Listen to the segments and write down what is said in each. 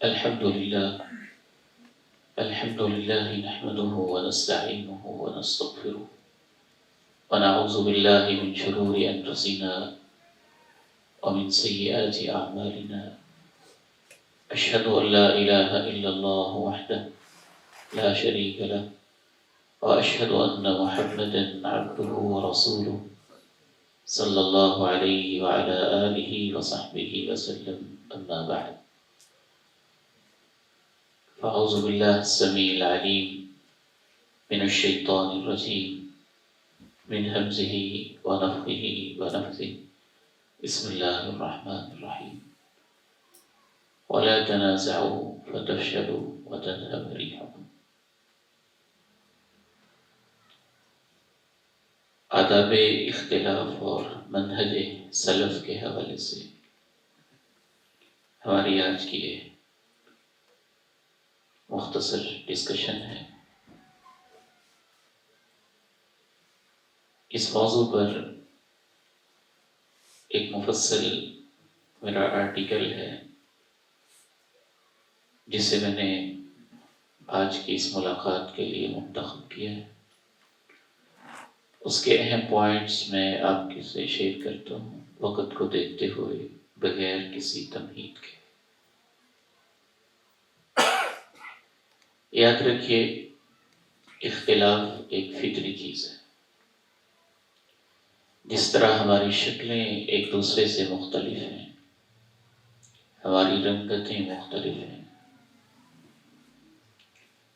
الحمد لله نحمده ونستعينه ونستغفره ونعوذ بالله من شرور أنفسنا ومن سيئات أعمالنا. أشهد أن لا إله إلا الله وحده لا شريك له وأشهد أن محمدا عبده ورسوله صلى الله عليه وعلى آله وصحبه وسلم. أما بعد، فأعوذ بالله السميع العليم من الشيطان الرجيم من همزه ونفخه ونفثه. بسم الله الرحمن الرحيم. ولا تنازعوا فتفشلوا وتذهب ريحكم. آداب اختلاف اور منہج سلف کے حوالے سے ہماری آج کی یہ مختصر ڈسکشن ہے. اس موضوع پر ایک مفصل میرا آرٹیکل ہے جسے میں نے آج کی اس ملاقات کے لیے منتخب کیا ہے. اس کے اہم پوائنٹس میں آپ کے سے شیئر کرتا ہوں وقت کو دیکھتے ہوئے بغیر کسی تمہید کے. یاد رکھیے، اختلاف ایک فطری چیز ہے. جس طرح ہماری شکلیں ایک دوسرے سے مختلف ہیں، ہماری رنگتیں مختلف ہیں،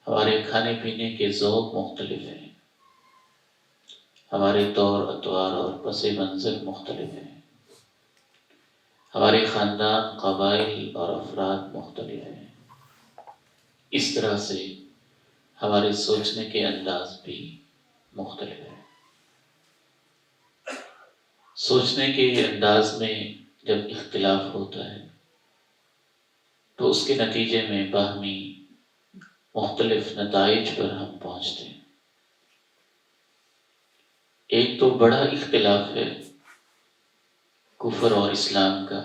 ہمارے کھانے پینے کے ذوق مختلف ہیں، ہمارے طور اطوار اور پس منظر مختلف ہیں، ہمارے خاندان، قبائل اور افراد مختلف ہیں، اس طرح سے ہمارے سوچنے کے انداز بھی مختلف ہیں. سوچنے کے انداز میں جب اختلاف ہوتا ہے تو اس کے نتیجے میں باہمی مختلف نتائج پر ہم پہنچتے ہیں. ایک تو بڑا اختلاف ہے کفر اور اسلام کا.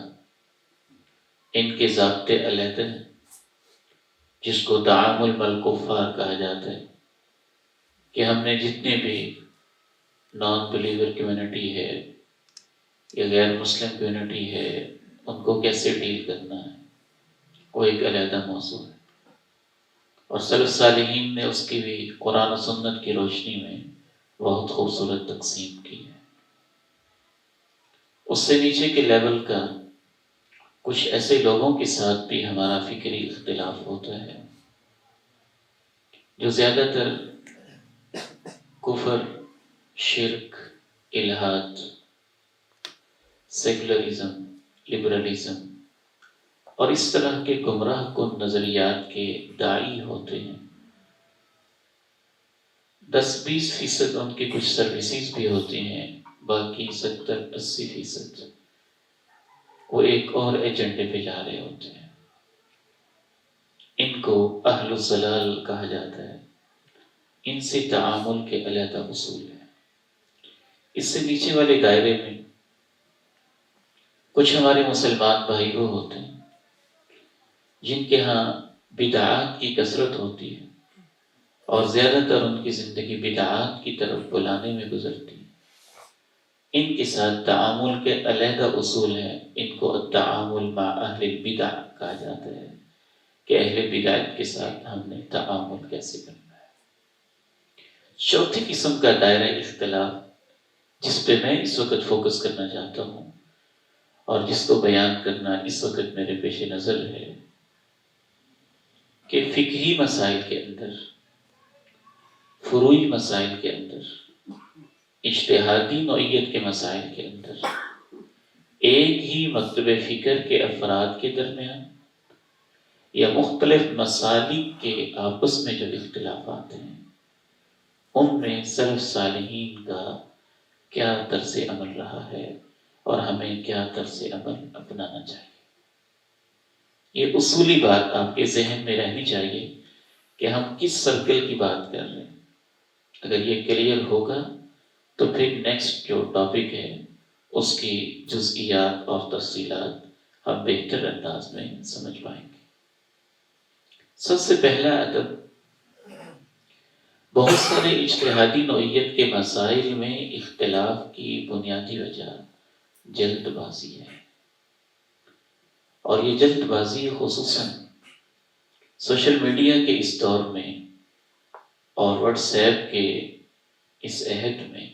ان کے ضابطے علیحدہ ہیں، جس کو تعامل بالکفار کہا جاتا ہے، کہ ہم نے جتنے بھی نان بلیور کمیونٹی ہے یا غیر مسلم کمیونٹی ہے ان کو کیسے ڈیل کرنا ہے، وہ ایک علیحدہ موضوع ہے. اور سلف صالحین نے اس کی بھی قرآن و سنت کی روشنی میں بہت خوبصورت تقسیم کی ہے. اس سے نیچے کے لیول کا کچھ ایسے لوگوں کے ساتھ بھی ہمارا فکری اختلاف ہوتا ہے جو زیادہ تر کفر، شرک، الحاد، سیکولرزم، لبرلزم اور اس طرح کے گمراہ کن نظریات کے داعی ہوتے ہیں. 10-20% ان کی کچھ سروسز بھی ہوتی ہیں، باقی 70-80% وہ ایک اور ایجنڈے پہ جا رہے ہوتے ہیں. ان کو اہل الضلال کہا جاتا ہے. ان سے تعامل کے علیحدہ اصول ہیں. اس سے نیچے والے دائرے میں کچھ ہمارے مسلمان بھائی وہ ہوتے ہیں جن کے ہاں بدعات کی کثرت ہوتی ہے اور زیادہ تر ان کی زندگی بدعات کی طرف بلانے میں گزرتی ہے. ان کے ساتھ تعامل کے علیحدہ اصول ہیں. ان کو التعامل مع اہل البدع کہا جاتا ہے کہ اہل بدعت کے ساتھ ہم نے تعامل کیسے کرنا ہے. چوتھی قسم کا دائرہ اختلاف جس پہ میں اس وقت فوکس کرنا چاہتا ہوں اور جس کو بیان کرنا اس وقت میرے پیش نظر ہے کہ فقہی مسائل کے اندر، فروعی مسائل کے اندر، اجتہادی نوعیت کے مسائل کے اندر ایک ہی مکتب فکر کے افراد کے درمیان یا مختلف مسالک کے آپس میں جو اختلافات ہیں ان میں سلف صالحین کا کیا طرز عمل رہا ہے اور ہمیں کیا طرز عمل اپنانا چاہیے. یہ اصولی بات آپ کے ذہن میں رہنی چاہیے کہ ہم کس سرکل کی بات کر رہے ہیں. اگر یہ کلیئر ہوگا تو پھر نیکسٹ جو ٹاپک ہے اس کی جزئیات اور تفصیلات ہم بہتر انداز میں سمجھ پائیں گے. سب سے پہلا ادب، بہت سارے اجتہادی نوعیت کے مسائل میں اختلاف کی بنیادی وجہ جلد بازی ہے، اور یہ جلد بازی خصوصاً سوشل میڈیا کے اس دور میں اور واٹس ایپ کے اس عہد میں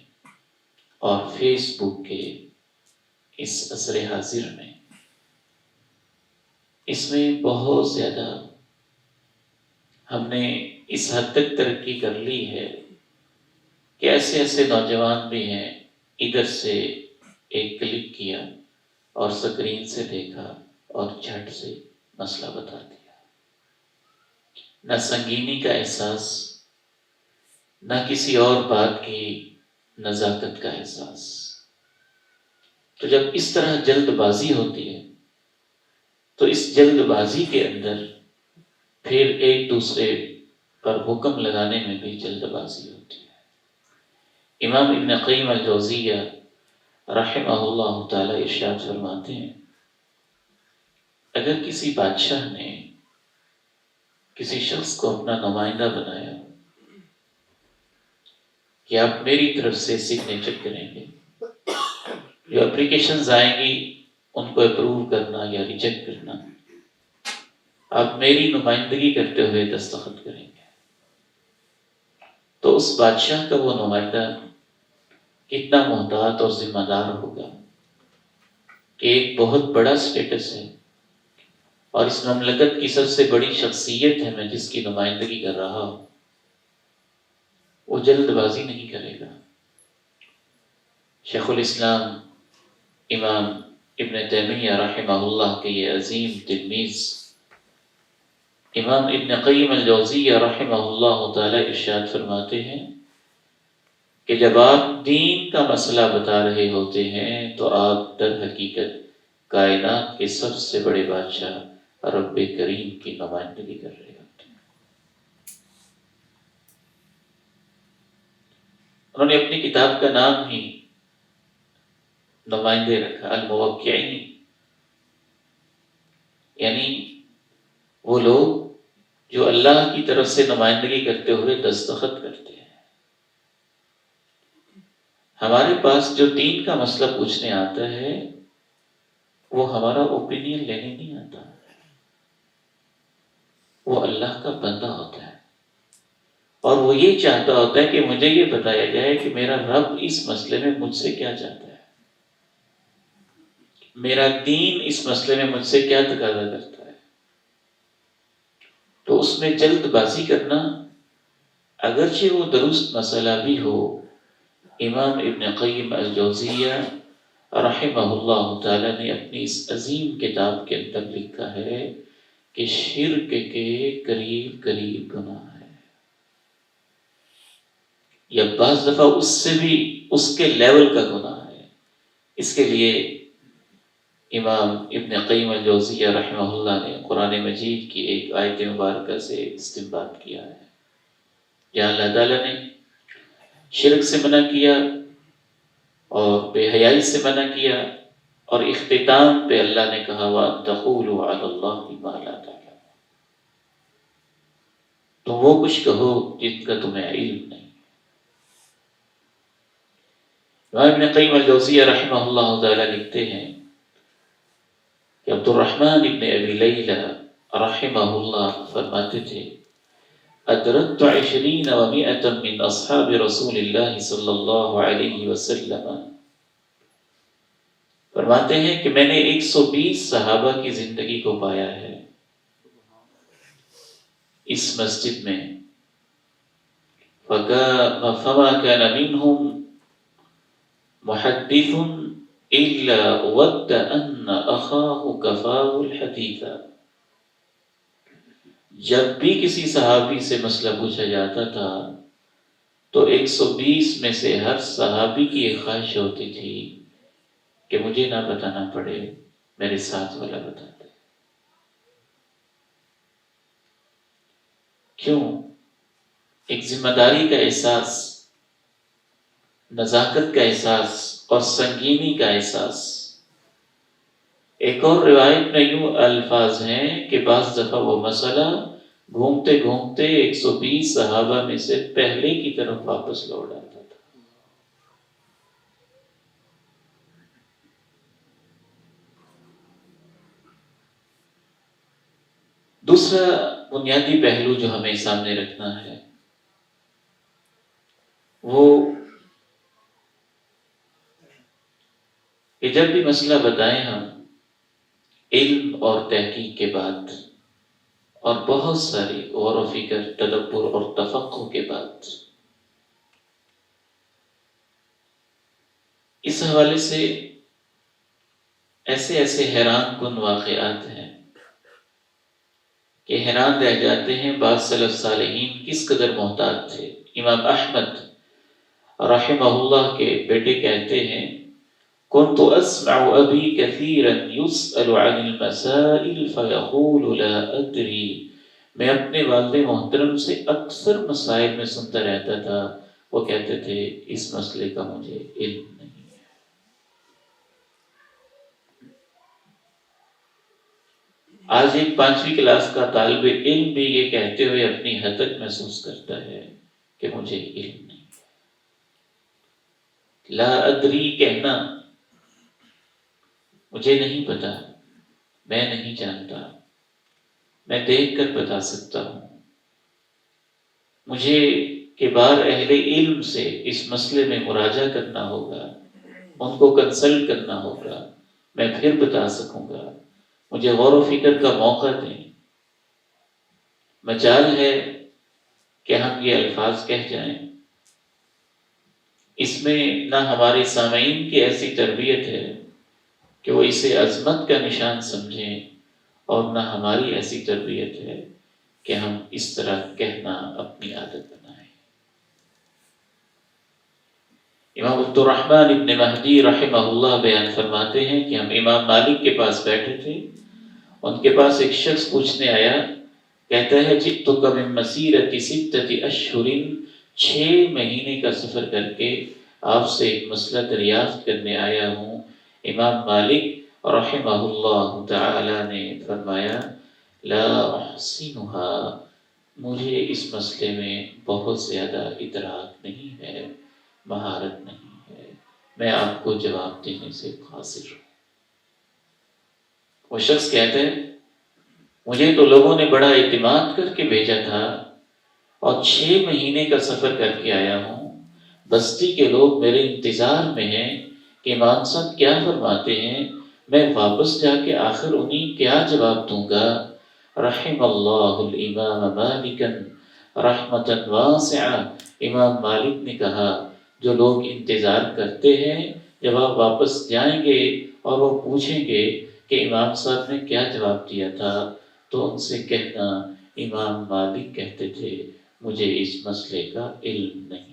اور فیس بک کے اس عصر حاضر میں، اس میں بہت زیادہ ہم نے اس حد تک ترقی کر لی ہے کہ ایسے ایسے نوجوان بھی ہیں، ادھر سے ایک کلک کیا اور سکرین سے دیکھا اور جھٹ سے مسئلہ بتا دیا، نہ سنگینی کا احساس، نہ کسی اور بات کی نزاکت کا احساس۔ تو جب اس طرح جلد بازی ہوتی ہے تو اس جلد بازی کے اندر پھر ایک دوسرے پر حکم لگانے میں بھی جلد بازی ہوتی ہے۔ امام ابن قیم الجوزیہ رحمہ اللہ تعالی ارشاد فرماتے ہیں، اگر کسی بادشاہ نے کسی شخص کو اپنا نمائندہ بنایا کہ آپ میری طرف سے سگنیچر کریں گے، جو اپلیکیشنز آئیں گی ان کو اپروو کرنا یا ریجیکٹ کرنا آپ میری نمائندگی کرتے ہوئے دستخط کریں گے، تو اس بادشاہ کا وہ نمائندہ کتنا محتاط اور ذمہ دار ہوگا کہ ایک بہت بڑا سٹیٹس ہے اور اس مملکت کی سب سے بڑی شخصیت ہے میں جس کی نمائندگی کر رہا ہوں، وہ جلد بازی نہیں کرے گا۔ شیخ الاسلام امام ابن تیمیہ رحمہ اللہ کے یہ عظیم تلمیذ امام ابن قیم الجوزیہ رحمہ اللہ تعالی ارشاد فرماتے ہیں کہ جب آپ دین کا مسئلہ بتا رہے ہوتے ہیں تو آپ در حقیقت کائنات کے سب سے بڑے بادشاہ رب کریم کی نمائندگی کر رہے ہوتے ہیں۔ انہوں نے اپنی کتاب کا نام ہی نمائندے رکھا، الموقعین، یعنی وہ لوگ جو اللہ کی طرف سے نمائندگی کرتے ہوئے دستخط کرتے ہیں۔ ہمارے پاس جو دین کا مسئلہ پوچھنے آتا ہے وہ ہمارا اوپینین لینے نہیں آتا، وہ اللہ کا بندہ ہوتا ہے اور وہ یہ چاہتا ہوتا ہے کہ مجھے یہ بتایا جائے کہ میرا رب اس مسئلے میں مجھ سے کیا چاہتا ہے، میرا دین اس مسئلے میں مجھ سے کیا تقاضا کرتا ہے۔ تو اس میں جلد بازی کرنا، اگرچہ وہ درست مسئلہ بھی ہو، امام ابن قیم الجوزیہ رحمہ اللہ تعالی نے اپنی اس عظیم کتاب کے اندر لکھا ہے کہ شرک کے قریب قریب گناہ ہے، یا بعض دفعہ اس سے بھی اس کے لیول کا گناہ ہے۔ اس کے لیے امام ابن قیم الجوزیہ رحمہ اللہ نے قرآن مجید کی ایک آیت مبارکہ سے استنباط کیا ہے، جہاں اللہ تعالیٰ نے شرک سے منع کیا اور بے حیائی سے منع کیا، اور اختتام پہ اللہ نے کہا وَأَن تَقُولُوا عَلَى اللَّهِ مَا لَا تَعْلَمُونَ، تم وہ کچھ کہو جن کا تمہیں علم نہیں۔ امام ابن قیم الجوزیہ رحمہ اللہ تعالیٰ لکھتے ہیں کہ عبد الرحمن ابن ابی لیلہ رحمہ اللہ فرماتے تھے، ادرکت 20 و100 من اصحاب رسول اللہ صلی اللہ علیہ وسلم، فرماتے ہیں کہ میں نے 120 صحابہ کی زندگی کو پایا ہے اس مسجد میں، فما كان منهم محدث الا ود ان اخاه كفاه الحديث، جب بھی کسی صحابی سے مسئلہ پوچھا جاتا تھا تو 120 میں سے ہر صحابی کی ایک خواہش ہوتی تھی کہ مجھے نہ بتانا پڑے، میرے ساتھ والا بتا دے۔ کیوں؟ ایک ذمہ داری کا احساس، نزاکت کا احساس اور سنگینی کا احساس۔ ایک اور روایت میں یوں الفاظ ہیں کہ بعض دفعہ وہ مسئلہ گھومتے گھومتے 120 صحابہ میں سے پہلے کی طرف واپس لوٹ آتا تھا۔ دوسرا بنیادی پہلو جو ہمیں سامنے رکھنا ہے وہ کہ جب بھی مسئلہ بتائیں ہم علم اور تحقیق کے بعد اور بہت ساری غور و فکر، تدبر اور تفقہ کے بعد، اس حوالے سے ایسے ایسے حیران کن واقعات ہیں کہ حیران رہ جاتے ہیں بعض سلف صالحین کس قدر محتاط تھے۔ امام احمد رحمہ اللہ کے بیٹے کہتے ہیں كنت أسمع أبي كثيرا يسأل عن المسائل فيقول لا أدري، میں اپنے والد محترم سے اکثر مسائل میں سنتا رہتا تھا، وہ کہتے تھے اس مسئلے کا مجھے علم نہیں ہے۔ آج ایک 5ویں کلاس کا طالب علم بھی یہ کہتے ہوئے اپنی حدت محسوس کرتا ہے کہ مجھے علم نہیں ہے۔ لا ادری کہنا، مجھے نہیں پتا، میں نہیں جانتا، میں دیکھ کر بتا سکتا ہوں، مجھے کبار اہل علم سے اس مسئلے میں مراجعہ کرنا ہوگا، ان کو کنسلٹ کرنا ہوگا، میں پھر بتا سکوں گا، مجھے غور و فکر کا موقع دیں۔ مجال ہے کہ ہم یہ الفاظ کہہ جائیں، اس میں نہ ہمارے سامعین کی ایسی تربیت ہے کہ وہ اسے عظمت کا نشان سمجھیں، اور نہ ہماری ایسی تربیت ہے کہ ہم اس طرح کہنا اپنی عادت بنائیں۔ امام عبد الرحمن ابن مہدی رحمہ اللہ بیان فرماتے ہیں کہ ہم امام مالک کے پاس بیٹھے تھے، ان کے پاس ایک شخص پوچھنے آیا، کہتا ہے جئتک من مسیرۃ 6 اشہر، 6 مہینے کا سفر کر کے آپ سے ایک مسئلہ دریافت کرنے آیا ہوں۔ امام مالک رحمہ اللہ تعالی نے فرمایا لا احسنها، مجھے اس مسئلے میں بہت زیادہ ادراک نہیں ہے، مہارت نہیں ہے، میں آپ کو جواب دینے سے قاصر ہوں۔ وہ شخص کہتے ہیں مجھے تو لوگوں نے بڑا اعتماد کر کے بھیجا تھا اور 6 مہینے کا سفر کر کے آیا ہوں، بستی کے لوگ میرے انتظار میں ہیں کہ امام صاحب کیا فرماتے ہیں، میں واپس جا کے آخر انہیں کیا جواب دوں گا۔ رحم اللہ الامام مالکا رحمتا واسعہ، امام مالک نے کہا جو لوگ انتظار کرتے ہیں جب آپ واپس جائیں گے اور وہ پوچھیں گے کہ امام صاحب نے کیا جواب دیا تھا، تو ان سے کہنا امام مالک کہتے تھے مجھے اس مسئلے کا علم نہیں۔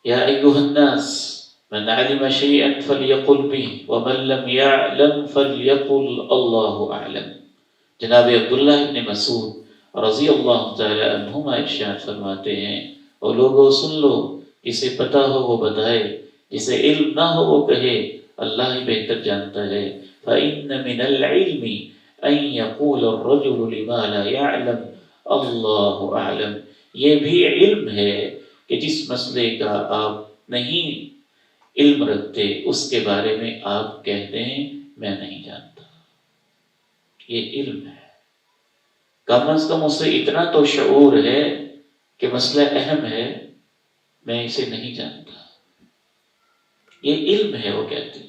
یا ایھا الناس من علم شیئا فلیقل به ومن لم یعلم فلیقل اللہ اعلم۔ جناب عبداللہ ابن مسعود رضی اللہ تعالی عنہما ارشاد فرماتے ہیں اور لوگوں سن لو، جسے پتہ ہو وہ بتائے، جسے علم نہ ہو وہ کہے، اللہ ہی بہتر جانتا ہے۔ فإن من العلم ان یقول الرجل لما لا يعلم اللہ اعلم، یہ بھی علم ہے کہ جس مسئلے کا آپ نہیں علم رکھتے اس کے بارے میں آپ کہہ دیں میں نہیں جانتا، یہ علم ہے۔ کم از کم اسے اتنا تو شعور ہے کہ مسئلہ اہم ہے، میں اسے نہیں جانتا، یہ علم ہے، وہ کہتے ہیں۔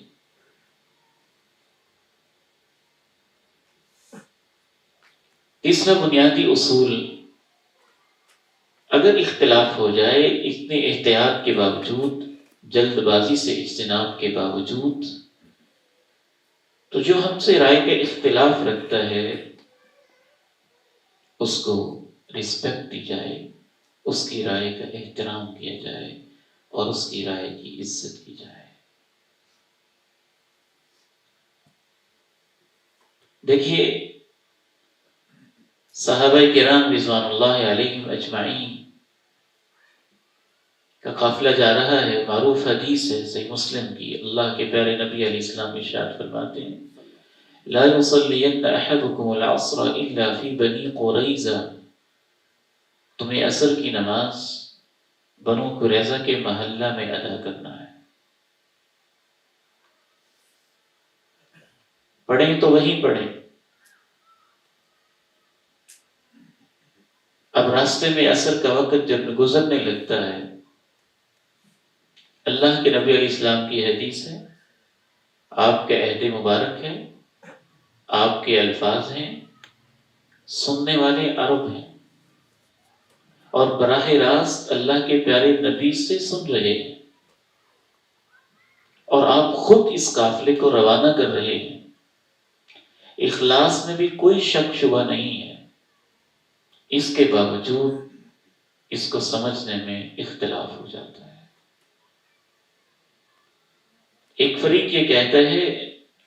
تیسرا بنیادی اصول، اگر اختلاف ہو جائے اتنے احتیاط کے باوجود، جلد بازی سے اجتناب کے باوجود، تو جو ہم سے رائے کا اختلاف رکھتا ہے اس کو رسپیکٹ دی جائے، اس کی رائے کا احترام کیا جائے اور اس کی رائے کی عزت کی جائے۔ دیکھیے صحابہ کرام رضوان اللہ علیہم اجمعین کا قافلہ جا رہا ہے، معروف حدیث ہے صحیح مسلم کی، اللہ کے پیارے نبی علیہ السلام ارشاد فرماتے ہیں لا يصلين احدكم العصر الا في بني قریظہ، تمہیں عصر کی نماز بنو قریظہ کے محلہ میں ادا کرنا ہے۔ پڑھیں تو وہیں پڑھیں۔ اب راستے میں عصر کا وقت جب گزرنے لگتا ہے، اللہ کے نبی علیہ السلام کی حدیث ہے، آپ کے عہد مبارک ہے، آپ کے الفاظ ہیں، سننے والے عرب ہیں اور براہ راست اللہ کے پیارے نبی سے سن رہے ہیں، اور آپ خود اس قافلے کو روانہ کر رہے ہیں۔ اخلاص میں بھی کوئی شک شبہ نہیں ہے، اس کے باوجود اس کو سمجھنے میں اختلاف ہو جاتا ہے۔ ایک فریق یہ کہتا ہے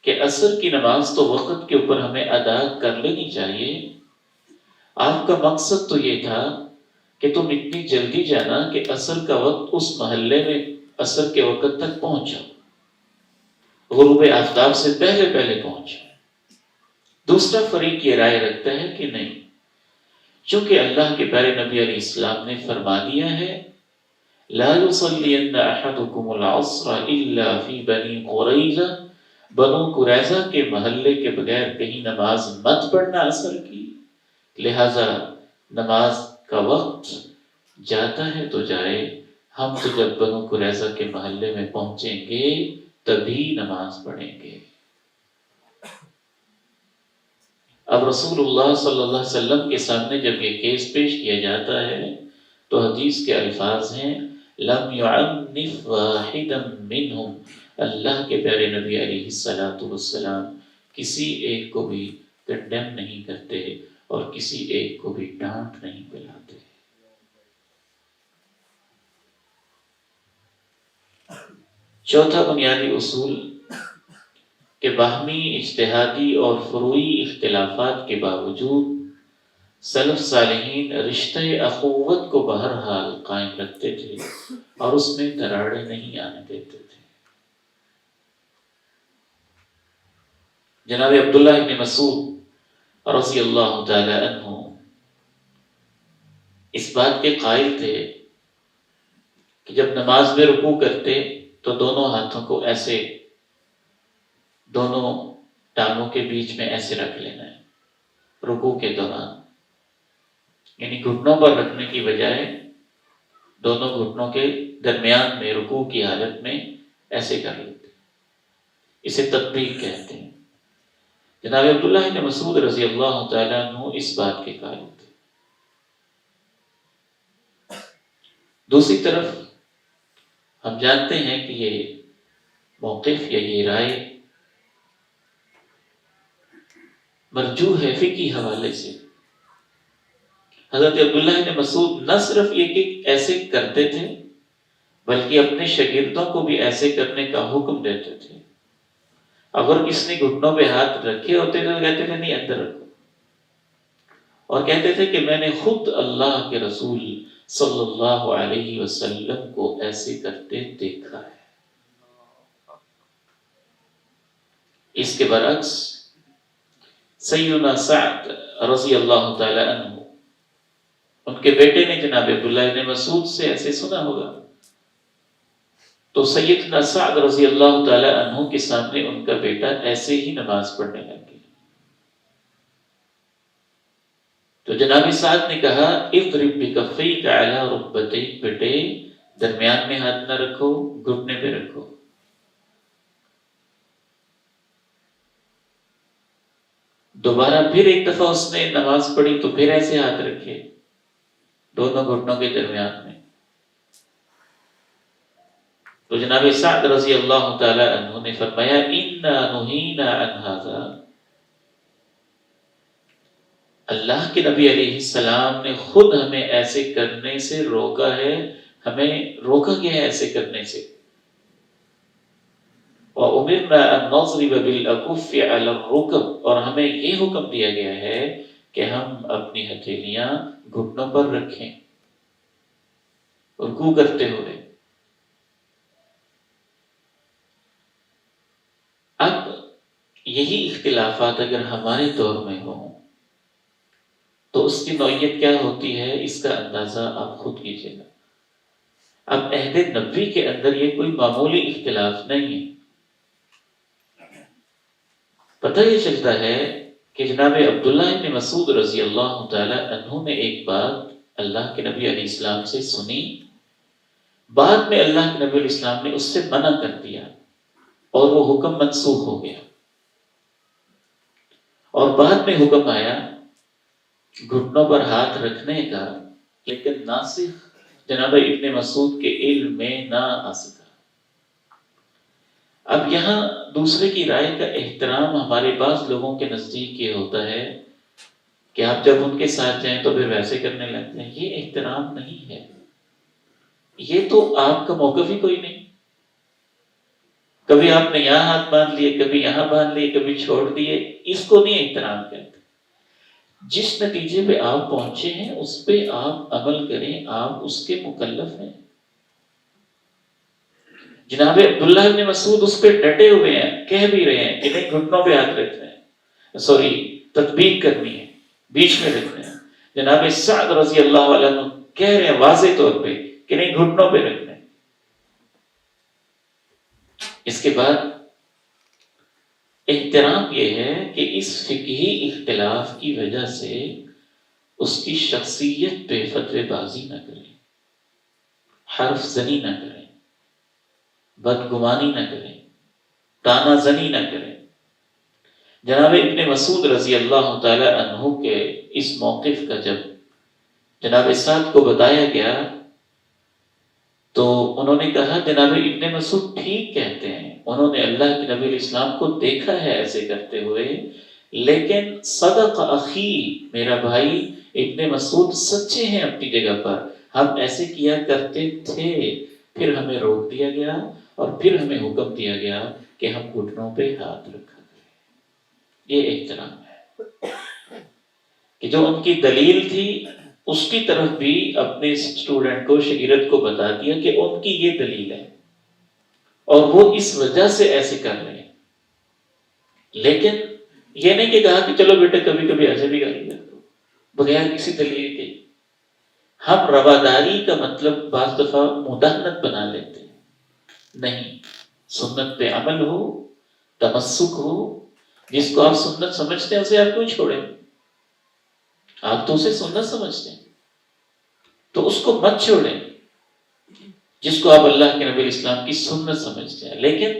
کہ عصر کی نماز تو وقت کے اوپر ہمیں ادا کر لینی چاہیے، آپ کا مقصد تو یہ تھا کہ تم اتنی جلدی جانا کہ عصر کا وقت اس محلے میں عصر کے وقت تک پہنچ جاؤ، غروب آفتاب سے پہلے پہلے پہنچ جاؤ۔ دوسرا فریق یہ رائے رکھتا ہے کہ نہیں، چونکہ اللہ کے پیارے نبی علیہ السلام نے فرما دیا ہے لا يصلين احدكم العصر الا في بني قریظہ، بنو قریظہ کے محلے کے بغیر کہیں نماز مت پڑھنا عصر کی، لہذا نماز کا وقت جاتا ہے تو جائے، ہم تو جب بنو قریظہ کے محلے میں پہنچیں گے تبھی نماز پڑھیں گے۔ اب رسول اللہ صلی اللہ علیہ وسلم کے سامنے جب یہ کیس پیش کیا جاتا ہے تو حدیث کے الفاظ ہیں لم يعنف واحدا منہم، اللہ کے پیارے نبی علیہ السلام کسی ایک کو بھی کنڈیم نہیں کرتے اور کسی ایک کو بھی ڈانٹ نہیں پلاتے۔ چوتھا بنیادی اصول کہ باہمی اجتہادی اور فروعی اختلافات کے باوجود سلف صالحین رشتہ اخوت کو بہرحال قائم رکھتے تھے اور اس میں دراڑیں نہیں آنے دیتے تھے۔ جناب عبداللہ بن مسعود رضی اللہ تعالی عنہ اس بات کے قائل تھے کہ جب نماز میں رکوع کرتے تو دونوں ہاتھوں کو ایسے دونوں ٹانگوں کے بیچ میں ایسے رکھ لینا ہے رکوع کے دوران، یعنی گھٹنوں پر رکھنے کی بجائے دونوں گھٹنوں کے درمیان میں رکوع کی حالت میں ایسے کر لیتے، اسے تطبیق کہتے ہیں۔ جناب عبداللہ بن مسعود رضی اللہ تعالیٰ عنہ اس بات کے قائل تھے۔ دوسری طرف ہم جانتے ہیں کہ یہ موقف یا یہ رائے مرجوح ہے فقہی حوالے سے۔ حضرت عبداللہ بن مسعود نہ صرف یہ کہ ایسے کرتے تھے بلکہ اپنے شاگردوں کو بھی ایسے کرنے کا حکم دیتے تھے۔ اگر کس نے گھٹنوں پہ ہاتھ رکھے ہوتے تھے تو کہتے تھے نہیں اندر رکھو، اور کہتے تھے کہ میں نے خود اللہ کے رسول صلی اللہ علیہ وسلم کو ایسے کرتے دیکھا ہے۔ اس کے برعکس سیدنا سعد رضی اللہ تعالی عنہ، ان کے بیٹے نے جناب عبداللہ بن مسعود سے ایسے سنا ہوگا، تو سیدنا سعد رضی اللہ تعالی عنہ کے سامنے ان کا بیٹا ایسے ہی نماز پڑھنے لگ گیا۔ تو جناب سعد نے کہا اضرب بکفیک علی رکبتیک، بیٹے درمیان میں ہاتھ نہ رکھو، گھٹنے پہ رکھو۔ دوبارہ پھر ایک دفعہ اس نے نماز پڑھی تو پھر ایسے ہاتھ رکھے دونوں گھٹنوں کے درمیان میں۔ تو جناب سعد رضی اللہ تعالی عنہ نے فرمایا انا نہینا عن ھذا، اللہ کے نبی علیہ السلام نے خود ہمیں ایسے کرنے سے روکا ہے، ہمیں روکا گیا ہے ایسے کرنے سے۔ وَأُمِرْنَا أَن نَضْرِبَ بِالْأَكُفِّ عَلَى الرُّكَبِ، اور ہمیں یہ حکم دیا گیا ہے کہ ہم اپنی ہتھیلیاں گھٹنوں پر رکھیں رکوع کرتے ہوئے۔ یہی اختلافات اگر ہمارے دور میں ہوں تو اس کی نوعیت کیا ہوتی ہے، اس کا اندازہ آپ خود کیجیے گا۔ اب عہد نبوی کے اندر یہ کوئی معمولی اختلاف نہیں ہے۔ پتہ یہ چلتا ہے کہ جناب عبداللہ بن مسعود رضی اللہ تعالی عنہ نے ایک بات اللہ کے نبی علیہ السلام سے سنی، بعد میں اللہ کے نبی علیہ السلام نے اس سے منع کر دیا اور وہ حکم منسوخ ہو گیا، اور بعد میں حکم آیا گھٹنوں پر ہاتھ رکھنے کا، لیکن ناسخ جناب ابن مسعود کے علم میں نہ آ سکا۔ اب یہاں دوسرے کی رائے کا احترام ہمارے بعض لوگوں کے نزدیک یہ ہوتا ہے کہ آپ جب ان کے ساتھ جائیں تو پھر ویسے کرنے لگتے ہیں۔ یہ احترام نہیں ہے، یہ تو آپ کا موقف ہی کوئی نہیں۔ کبھی آپ نے یہاں ہاتھ باندھ لیے، کبھی یہاں باندھ لیے، کبھی چھوڑ دیے، اس کو نہیں احترام کہتے۔ جس نتیجے پہ آپ پہنچے ہیں اس پہ آپ عمل کریں، آپ اس کے مکلف ہیں۔ جناب عبداللہ بن مسعود اس پہ ڈٹے ہوئے ہیں، کہہ بھی رہے ہیں کہ نہیں گھٹنوں پہ ہاتھ رکھنا ہے، تطبیق کرنی ہے، بیچ میں رکھنا ہے۔ جناب سعد رضی اللہ عنہ کہہ رہے ہیں واضح طور پہ کہ نہیں گھٹنوں پہ رکھنا ہے۔ اس کے بعد احترام یہ ہے کہ اس فقہی اختلاف کی وجہ سے اس کی شخصیت پہ فتوی بازی نہ کریں، حرف زنی نہ کریں، بدگمانی نہ کریں، تانا زنی نہ کریں۔ جناب ابن مسعود رضی اللہ تعالی عنہ کے اس موقف کا جب جناب سعد کو بتایا گیا تو انہوں نے کہا جناب ابن مسعود ٹھیک کہتے ہیں، انہوں نے اللہ کے نبی الاسلام کو دیکھا ہے ایسے کرتے ہوئے، لیکن صدق اخی، میرا بھائی ابن مسعود سچے ہیں اپنی جگہ پر، ہم ایسے کیا کرتے تھے، پھر ہمیں روک دیا گیا اور پھر ہمیں حکم دیا گیا کہ ہم گھٹنوں پہ ہاتھ رکھا کریں۔ یہ احترام ہے کہ جو ان کی دلیل تھی اس کی طرف بھی اپنے اسٹوڈنٹ کو، شاگرد کو بتا دیا کہ ان کی یہ دلیل ہے اور وہ اس وجہ سے ایسے کر رہے ہیں، لیکن یہ نہیں کہ کہا کہ چلو بیٹے کبھی کبھی ایسے بھی کر لیا بغیر کسی دلیل کے۔ ہم رواداری کا مطلب بعض دفعہ مداہنت بنا لیتے ہیں، نہیں، سنت پہ عمل ہو، تمسک ہو، جس کو آپ سنت سمجھتے ہیں اسے آپ کیوں چھوڑیں؟ آپ تو اسے سنت سمجھتے ہیں تو اس کو مت چھوڑیں، جس کو آپ اللہ کے نبی اسلام کی سنت سمجھتے ہیں، لیکن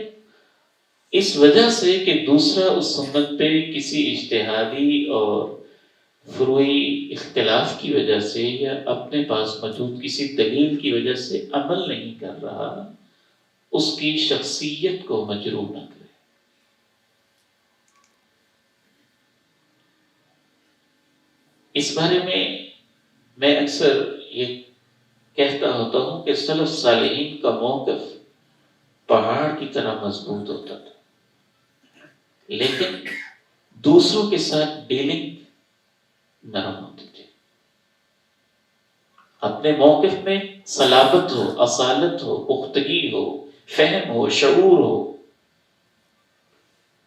اس وجہ سے کہ دوسرا اس سنت پہ کسی اجتہادی اور فروعی اختلاف کی وجہ سے یا اپنے پاس موجود کسی دلیل کی وجہ سے عمل نہیں کر رہا، اس کی شخصیت کو مجروح نہ کرے۔ اس بارے میں اکثر یہ کہتا ہوتا ہوں کہ سلف صالحین کا موقف پہاڑ کی طرح مضبوط ہوتا تھا، لیکن دوسروں کے ساتھ ڈیلنگ نرم ہوتی تھی۔ اپنے موقف میں صلابت ہو، اصالت ہو، پختگی ہو، فہم ہو، شعور ہو۔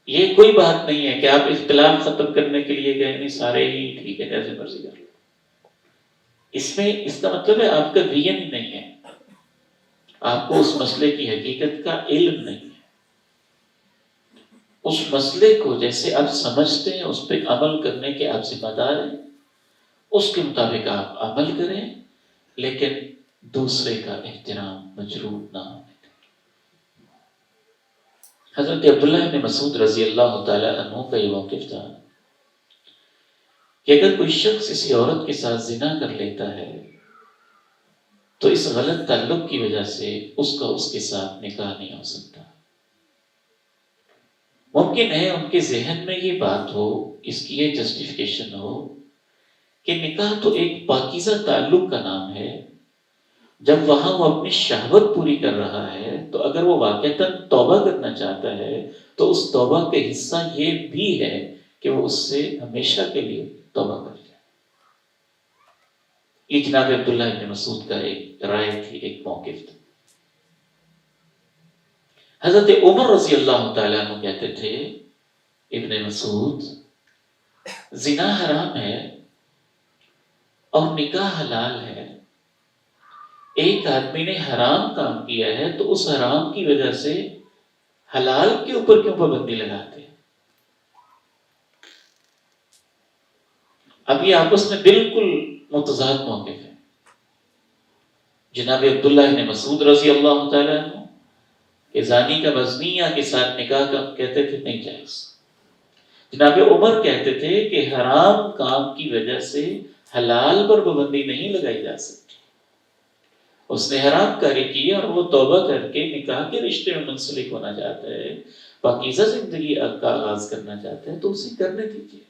یہ کوئی بات نہیں ہے کہ آپ اختلاف ختم کرنے کے لیے گئے نہیں سارے ہی ٹھیک ہے جیسے مرضی کر لو۔ اس کا مطلب ہے آپ کا ویژن ہی نہیں ہے، آپ کو اس مسئلے کی حقیقت کا علم نہیں ہے۔ اس مسئلے کو جیسے آپ سمجھتے ہیں اس پہ عمل کرنے کے آپ ذمہ دار ہیں، اس کے مطابق آپ عمل کریں، لیکن دوسرے کا احترام مجروح نہ ہو۔ حضرت عبداللہ بن مسعود رضی اللہ تعالی عنہ کا یہ موقف تھا کہ اگر کوئی شخص کسی عورت کے ساتھ زنا کر لیتا ہے تو اس غلط تعلق کی وجہ سے اس کے ساتھ نکاح نہیں ہو سکتا۔ ممکن ہے ان کے ذہن میں یہ بات ہو، اس کی یہ جسٹیفیکیشن ہو کہ نکاح تو ایک پاکیزہ تعلق کا نام ہے، جب وہاں وہ اپنی شہوت پوری کر رہا ہے تو اگر وہ واقعتاً توبہ کرنا چاہتا ہے تو اس توبہ کا حصہ یہ بھی ہے کہ وہ اس سے ہمیشہ کے لیے توبہ کر جائے۔ یہ جناب عبداللہ بن مسعود کا ایک رائے تھی، ایک موقف تھا۔ حضرت عمر رضی اللہ تعالیٰ عنہ کہتے تھے ابن مسعود زنا حرام ہے اور نکاح حلال ہے، ایک آدمی نے حرام کام کیا ہے تو اس حرام کی وجہ سے حلال کے اوپر کیوں پابندی لگاتے ہیں؟ اب یہ آپس میں بالکل متضاد موقف ہے۔ جناب عبداللہ بن مسعود رضی اللہ تعالیٰ عنہ کہ زانی کا مزنیہ کے ساتھ نکاح کا کہتے تھے نہیں جائز۔ جناب عمر کہتے تھے کہ حرام کام کی وجہ سے حلال پر پابندی نہیں لگائی جا سکتی۔ اس نے حرام کاری کی اور وہ توبہ کر کے نکاح کے رشتے میں منسلک ہونا چاہتا ہے، پاکیزہ زندگی کا آغاز کرنا چاہتا ہے تو اسے کرنے دیجیے۔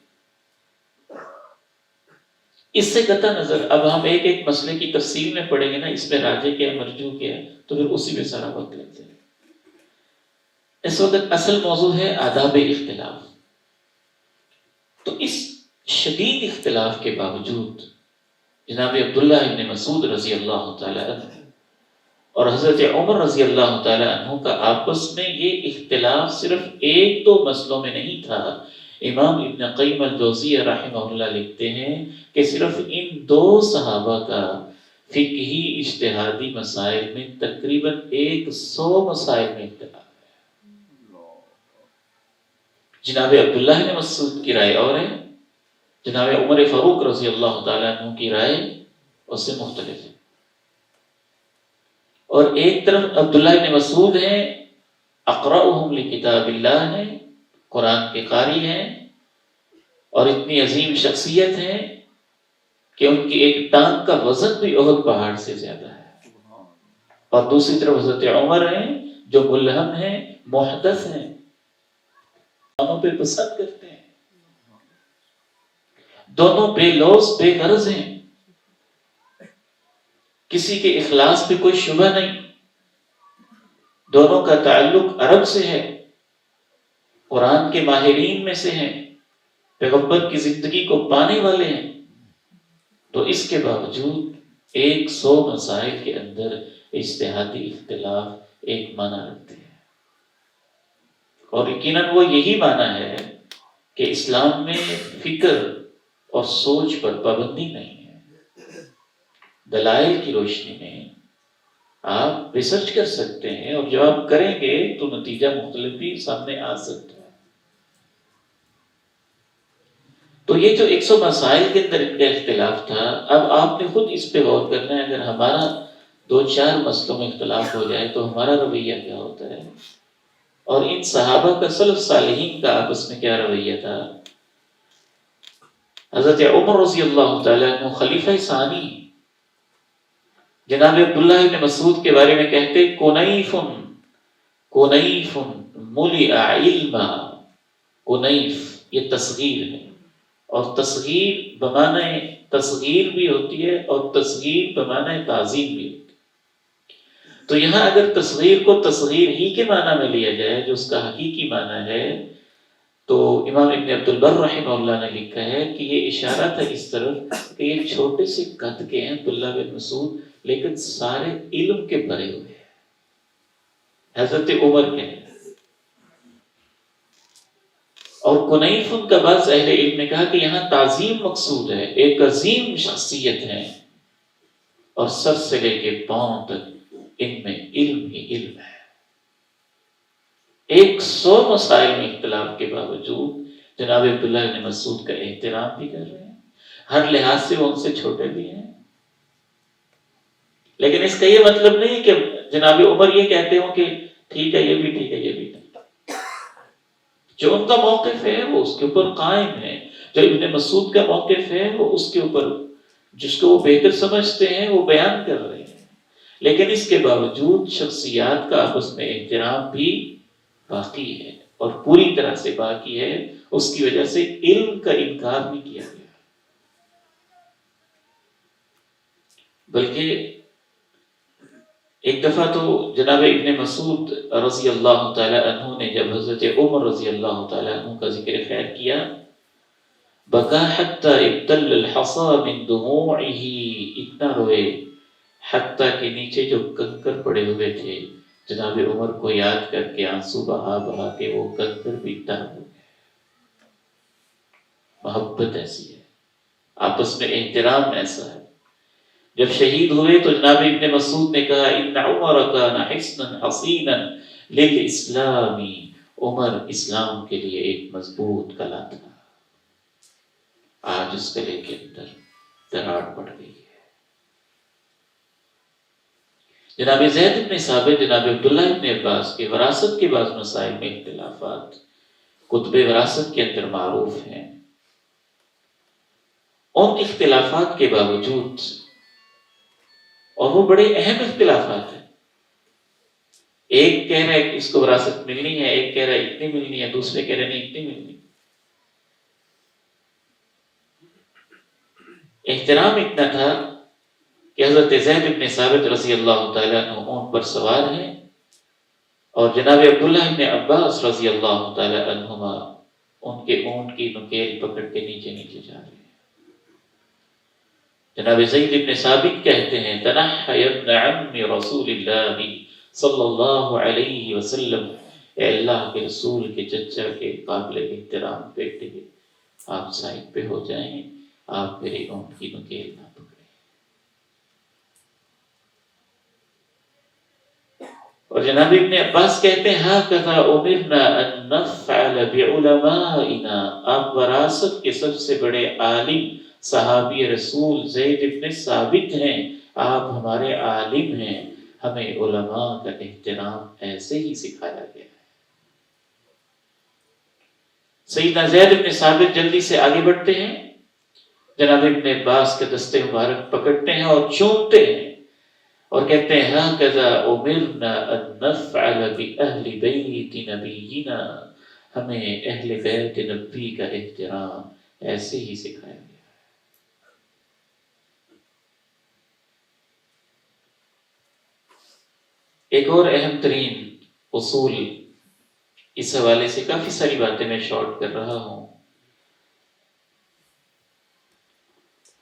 اس سے قطع نظر اب ہم ایک ایک مسئلے کی تفصیل میں پڑھیں گے نا، اس میں راجح کیا ہے مرجوح کیا ہے، تو پھر اسی میں سارا وقت لگتے ہیں۔ اس وقت اصل موضوع ہے آداب اختلاف۔ تو اس شدید اختلاف کے باوجود جناب عبداللہ ابن مسعود رضی اللہ تعالی عنہ اور حضرت عمر رضی اللہ تعالی عنہ کا آپس میں یہ اختلاف صرف ایک دو مسئلوں میں نہیں تھا۔ امام ابن قیم الجوزیہ رحمہ اللہ لکھتے ہیں کہ صرف ان دو صحابہ کا فقہی اجتہادی مسائل میں تقریباً 100 مسائل میں اختلاف ہے۔ جناب عبداللہ بن مسعود کی رائے اور ہے، جناب عمر فاروق رضی اللہ تعالیٰ عنہ کی رائے اس سے مختلف ہے۔ اور ایک طرف عبداللہ بن مسعود ہیں، اقرأہم لکتاب اللہ ہیں، قرآن کے قاری ہیں اور اتنی عظیم شخصیت ہیں کہ ان کی ایک ٹانگ کا وزن بھی احد پہاڑ سے زیادہ ہے۔ اور دوسری طرف حضرت عمر ہیں جو ملہم ہیں، محدث ہیں، دونوں پہ پسند کرتے ہیں، دونوں بے لوث بے غرض ہیں، کسی کے اخلاص پہ کوئی شبہ نہیں، دونوں کا تعلق عرب سے ہے، قرآن کے ماہرین میں سے ہیں، پیغمبر کی زندگی کو پانے والے ہیں، تو اس کے باوجود 100 مسائل کے اندر اجتہادی اختلاف ایک معنی رکھتے ہیں۔ اور یقیناً وہ یہی معنی ہے کہ اسلام میں فکر اور سوچ پر پابندی نہیں ہے۔ دلائل کی روشنی میں آپ ریسرچ کر سکتے ہیں اور جب آپ کریں گے تو نتیجہ مختلف بھی سامنے آ سکتا ہے۔ تو یہ جو 100 مسائل کے اندر ان کا اختلاف تھا، اب آپ نے خود اس پہ غور کرنا ہے، اگر ہمارا 2-4 مسئلوں میں اختلاف ہو جائے تو ہمارا رویہ کیا ہوتا ہے، اور ان صحابہ کا سلف صالحین کا آپس میں کیا رویہ تھا۔ حضرت عمر رضی اللہ تعالیٰ عنہ خلیفہ ثانی جناب عبداللہ بن مسعود کے بارے میں کہتے کونیف ملئ علما۔ کونیف یہ تصغیر ہے، اور تصغیر بمعنی تصغیر بھی ہوتی ہے اور تصغیر بمعنی تعظیم بھی ہوتی ہے۔ تو یہاں اگر تصغیر کو تصغیر ہی کے معنی میں لیا جائے جو اس کا حقیقی معنی ہے، تو امام ابن عبد البر رحمہ اللہ نے لکھا ہے کہ یہ اشارہ تھا اس طرف کہ یہ چھوٹے سے قد کے ہیں عبداللہ بن مسعود، لیکن سارے علم کے بھرے ہوئے ہیں، حضرت عمر کے ہیں۔ اور کنیف ان کا بعض اہل علم نے کہا کہ یہاں تعظیم مقصود ہے، ایک عظیم شخصیت ہے اور سر سے لے کے پاؤں تک ان میں علم ہی علم ہے۔ 100 مسائل میں اختلاف کے باوجود جناب عبداللہ بن مسعود کا احترام بھی کر رہے ہیں، ہر لحاظ سے وہ ان سے چھوٹے بھی ہیں، لیکن اس کا یہ مطلب نہیں کہ جناب عمر یہ کہتے ہوں کہ ٹھیک ہے یہ بھی ٹھیک ہے یہ بھی ٹھیک ہے۔ جو ان کا موقف ہے وہ اس کے اوپر قائم ہے، جو ابن مسعود کا موقف ہے وہ اس کے اوپر، جس کو وہ بہتر سمجھتے ہیں وہ بیان کر رہے ہیں، لیکن اس کے باوجود شخصیات کا آپس میں احترام بھی باقی ہے اور پوری طرح سے باقی ہے۔ اس کی وجہ سے علم کا انکار نہیں کیا گیا، بلکہ ایک دفعہ تو جناب ابن مسعود رضی اللہ تعالی عنہ نے جب حضرت عمر رضی اللہ تعالی عنہ کا ذکر خیر کیا، بکا حتی ابتل الحصى من دموعه، اتنا روئے حتیٰ کہ نیچے جو کنکر پڑے ہوئے تھے جناب عمر کو یاد کر کے آنسو بہا بہا کے وہ کنکر بھی تر ہو گئے۔ محبت ایسی ہے، آپس میں احترام ایسا ہے. جب شہید ہوئے تو جناب ابن مسعود نے کہا ان عمر کان حصنا حصینا للاسلام، عمر اسلام کے لیے ایک مضبوط قلعہ تھا. آج اس قلعے کے اندر دراڑ پڑ گئی ہے. جناب زید بن ثابت، جناب عبداللہ بن عباس کے وراثت کے بعض مسائل میں اختلافات کتب وراثت کے اندر معروف ہیں. ان اختلافات کے باوجود، اور وہ بڑے اہم اختلافات ہیں، ایک کہہ رہا ہے کہ اس کو وراثت ملنی ہے، ایک کہہ رہا ہے اتنی ملنی ہے، دوسرے کہہ رہے ہیں نہیں اتنی ملنی. احترام اتنا تھا کہ حضرت زید بن ثابت رضی اللہ تعالیٰ عنہ اونٹ پر سوار ہیں، اور جناب عبداللہ بن عباس رضی اللہ تعالیٰ عنہما ان کے اونٹ کی نکیل پکڑ کے نیچے نیچے جا رہے ہیں. جناب زید بن ثابت کہتے ہیں تنحى ابن عم رسول اللہ صلی اللہ علیہ وسلم، اے اللہ کے رسول کے چچا کے قابل احترام بیٹے، آپ سائڈ پہ ہو جائیں، آپ میرے اونٹ کی نکیل نہ پکڑیں. اور جناب ابن عباس کہتے ہیں ہاکذا امرنا ان نفعل بعلمائنا، آپ وراثت کے سب سے بڑے عالم صحابی رسول زید ابن ثابت ہیں، آپ ہمارے عالم ہیں، ہمیں علماء کا احترام ایسے ہی سکھایا گیا ہے. سیدنا زید ابن ثابت جلدی سے آگے بڑھتے ہیں، جناب ابن عباس کے دستے مبارک پکڑتے ہیں اور چومتے ہیں اور کہتے ہیں ہاکذا امرنا ان نفعل باہل بیت نبینا، ہمیں اہل بیت نبی کا احترام ایسے ہی سکھایا گیا. ایک اور اہم ترین اصول، اس حوالے سے کافی ساری باتیں میں شارٹ کر رہا ہوں.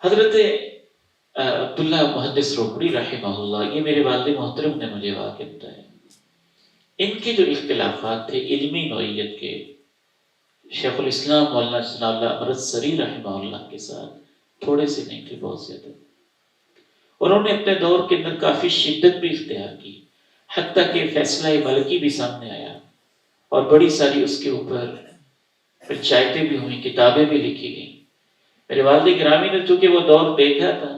حضرت عبداللہ محدث روکڑی رحمہ اللہ، یہ میرے والد محترم نے مجھے واقع بتایا، ان کے جو اختلافات تھے علمی نوعیت کے، شیخ الاسلام مولانا ثناء اللہ امرتسری رحمہ اللہ کے ساتھ تھوڑے سے نہیں تھے، بہت زیادہ. اور انہوں نے اپنے دور کے اندر کافی شدت بھی اختیار کی، حتیٰ کہ فیصلہ ملکی بھی سامنے آیا اور بڑی ساری اس کے اوپر پنچایتیں بھی ہوئیں، کتابیں بھی لکھی گئیں. میرے والد گرامی نے چونکہ وہ دور دیکھا تھا،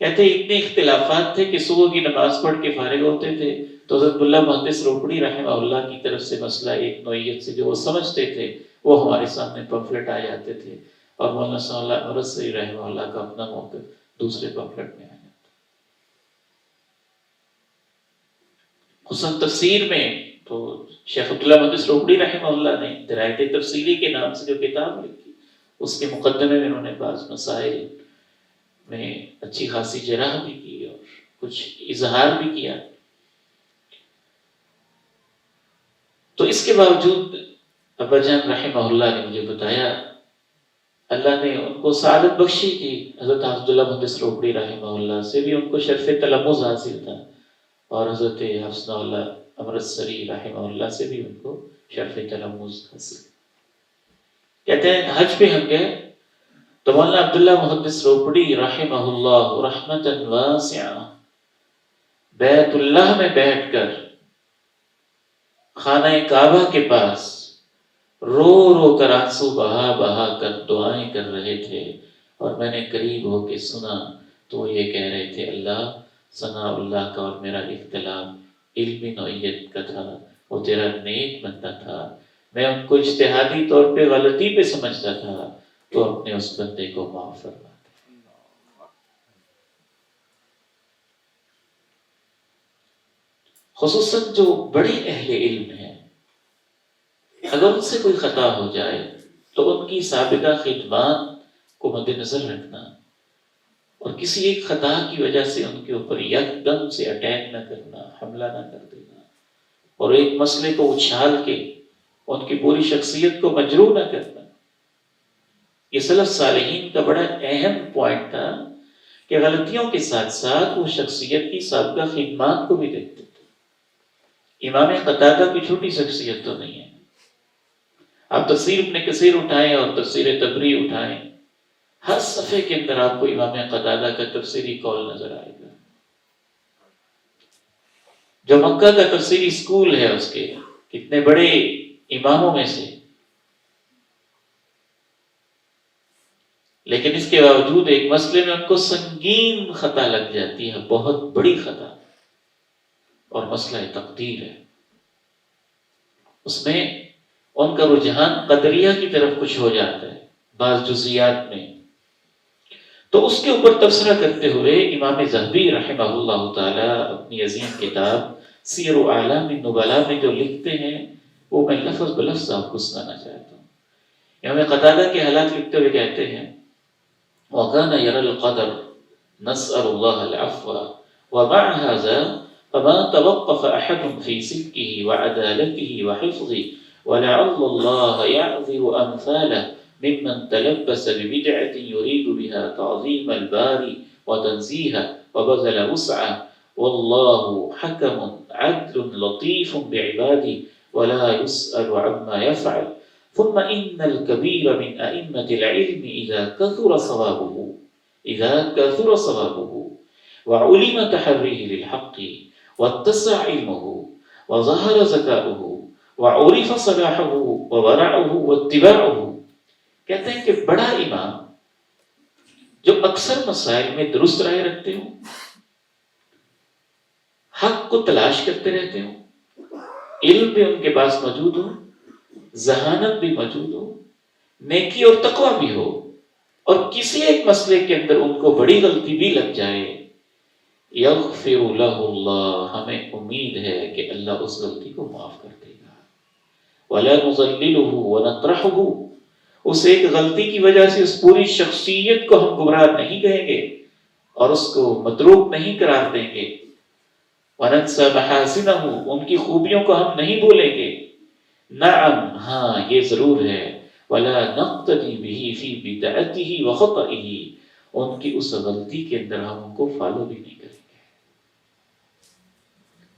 کہتے اتنے اختلافات تھے کہ صبح کی نماز پڑھ کے فارغ ہوتے تھے تو حضرت عبداللہ محدث روکڑی رحمہ اللہ کی طرف سے مسئلہ ایک نوعیت سے جو وہ سمجھتے تھے وہ ہمارے سامنے پمفلٹ آ جاتے تھے، اور مولانا صلی اللہ امرتسری رحمہ اللہ کا اپنا موقف دوسرے پمفلٹ میں آ جاتا. خصوصاً تفسیر میں تو شیخ عبداللہ محدث روکڑی رحمہ اللہ نے درائت تفسیری کے نام سے جو کتاب لکھی، اس کے مقدمے میں انہوں نے بعض مسائل میں اچھی خاصی جرح بھی کی اور کچھ اظہار بھی کیا. تو اس کے باوجود ابا جان رحمہ اللہ نے مجھے بتایا اللہ نے ان کو سعادت بخشی تھی، حضرت عبداللہ محدث روکڑی رحمہ اللہ سے بھی ان کو شرف تلمذ حاصل تھا، اور حضرت حفص اللہ امرتسری رحمہ اللہ سے بھی ان کو شرف تلمذ حاصل. کہتے ہیں حج پہ ہم گئے تو مولانا عبداللہ محدث روکڑی رحمہ اللہ رحمتا واسعہ بیت اللہ میں بیٹھ کر خانہ کعبہ کے پاس رو رو کر آنسو بہا بہا کر دعائیں کر رہے تھے، اور میں نے قریب ہو کے سنا تو وہ یہ کہہ رہے تھے اللہ، ثناء اللہ کا اور میرا اختلاف علمی نوعیت کا تھا، وہ تیرا نیک بندہ تھا، میں ان کو اجتہادی طور پہ غلطی پہ سمجھتا تھا، تو اپنے اس بندے کو معاف فرما. خصوصاً جو بڑے اہل علم ہیں، اگر ان سے کوئی خطا ہو جائے تو ان کی سابقہ خدمات کو مد نظر رکھنا اور کسی ایک خطا کی وجہ سے ان کے اوپر یکدم سے اٹیک نہ کرنا، حملہ نہ کر دینا، اور ایک مسئلے کو اچھال کے ان کی پوری شخصیت کو مجروح نہ کرنا. یہ سلف صالحین کا بڑا اہم پوائنٹ تھا کہ غلطیوں کے ساتھ ساتھ وہ شخصیت کی سابقہ خدمات کو بھی دیکھتے تھے. امام قتادہ کی چھوٹی شخصیت تو نہیں ہے. آپ تفسیر ابن کثیر اٹھائیں اور تفسیر تبری اٹھائیں ہر صفحے کے اندر آپ کو امام قتادہ کا تفسیری قول نظر آئے گا، جو مکہ کا تفسیری سکول ہے، اس کے کتنے بڑے اماموں میں سے، لیکن اس کے باوجود ایک مسئلے میں ان کو سنگین خطا لگ جاتی ہے، بہت بڑی خطا، اور مسئلہ تقدیر ہے۔ اس میں ان کا رجحان قدریہ کی طرف کچھ ہو جاتا ہے بعض جزئیات میں، تو اس کے اوپر تبصرہ کرتے ہوئے امام ذہبی رحمہ اللہ تعالی اپنی عظیم کتاب سیر اعلام النبلاء میں جو لکھتے ہیں وہ میں لفظ بلفظ آپ کو سنانا چاہتا ہوں۔ امام قتادہ کے حالات لکھتے ہوئے کہتے ہیں وَكَانَ يَرَى الْقَدَرَ نَسْأَلُ اللَّهَ الْعَفْوَ وَمَعَ هَذَا فَمَا تَوَقَّفَ أَحَدٌ فِي صِدْقِهِ وَعَدَالَتِهِ وَحِفْظِهِ وَلَعَلَّ اللَّهَ يَعْذِرُ أَمْثَالَهُ ممن تلبس ببدعة يريد بها تعظيم الباري وتنزيهه وبذل وسعه والله حكم عدل لطيف بعباده ولا يسأل عما يفعل ثم إن الكبير من أئمة العلم إذا كثر صوابه وعلم تحريه للحق واتسع علمه وظهر ذكاؤه وعرف صلاحه وورعه واتباعه۔ کہتے ہیں کہ بڑا امام جو اکثر مسائل میں درست رائے رکھتے ہوں، حق کو تلاش کرتے رہتے ہوں، علم بھی ان کے پاس موجود ہو، ذہانت بھی موجود ہو، نیکی اور تقوی بھی ہو، اور کسی ایک مسئلے کے اندر ان کو بڑی غلطی بھی لگ جائے، یغفر لہ اللہ، ہمیں امید ہے کہ اللہ اس غلطی کو معاف کر دے گا، ولا نضللہ ونطرحہ، اس ایک غلطی کی وجہ سے اس پوری شخصیت کو ہم گمراہ نہیں کہیں گے اور اس کو متروک نہیں قرار دیں گے، وَنَنْسَ مَحَاسِنَهُ، ان کی خوبیوں کو ہم نہیں بولیں گے، نعم، ہاں یہ ضرور ہے، وَلَا نَقْتَدِي بِهِ فِي بِدْعَتِهِ وَخَطَئِهِ، ان کی اس غلطی کے اندر ہم ان کو فالو بھی نہیں کریں گے،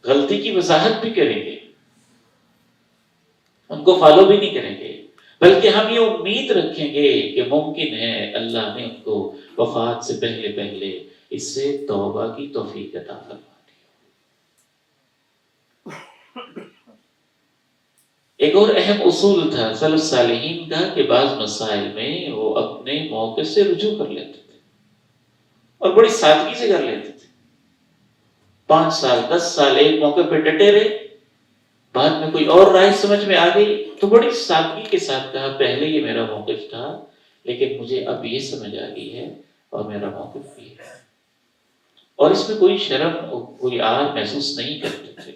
غلطی کی وضاحت بھی کریں گے، ان کو فالو بھی نہیں کریں گے، بلکہ ہم یہ امید رکھیں گے کہ ممکن ہے اللہ نے ان کو وفات سے پہلے پہلے اس سے توبہ کی توفیق عطا فرما دی۔ ایک اور اہم اصول تھا سلف صالحین کا کہ بعض مسائل میں وہ اپنے موقع سے رجوع کر لیتے تھے اور بڑی سادگی سے کر لیتے تھے، 5 سال 10 سال ایک موقع پہ ڈٹے رہے، بعد میں کوئی اور رائے سمجھ میں آ گئی تو بڑی سادگی کے ساتھ کہا پہلے یہ میرا موقف تھا لیکن مجھے اب یہ سمجھ آ گئی ہے اور میرا موقف بھی ہے، اور اس میں کوئی شرم اور کوئی آر محسوس نہیں کرتے تھے۔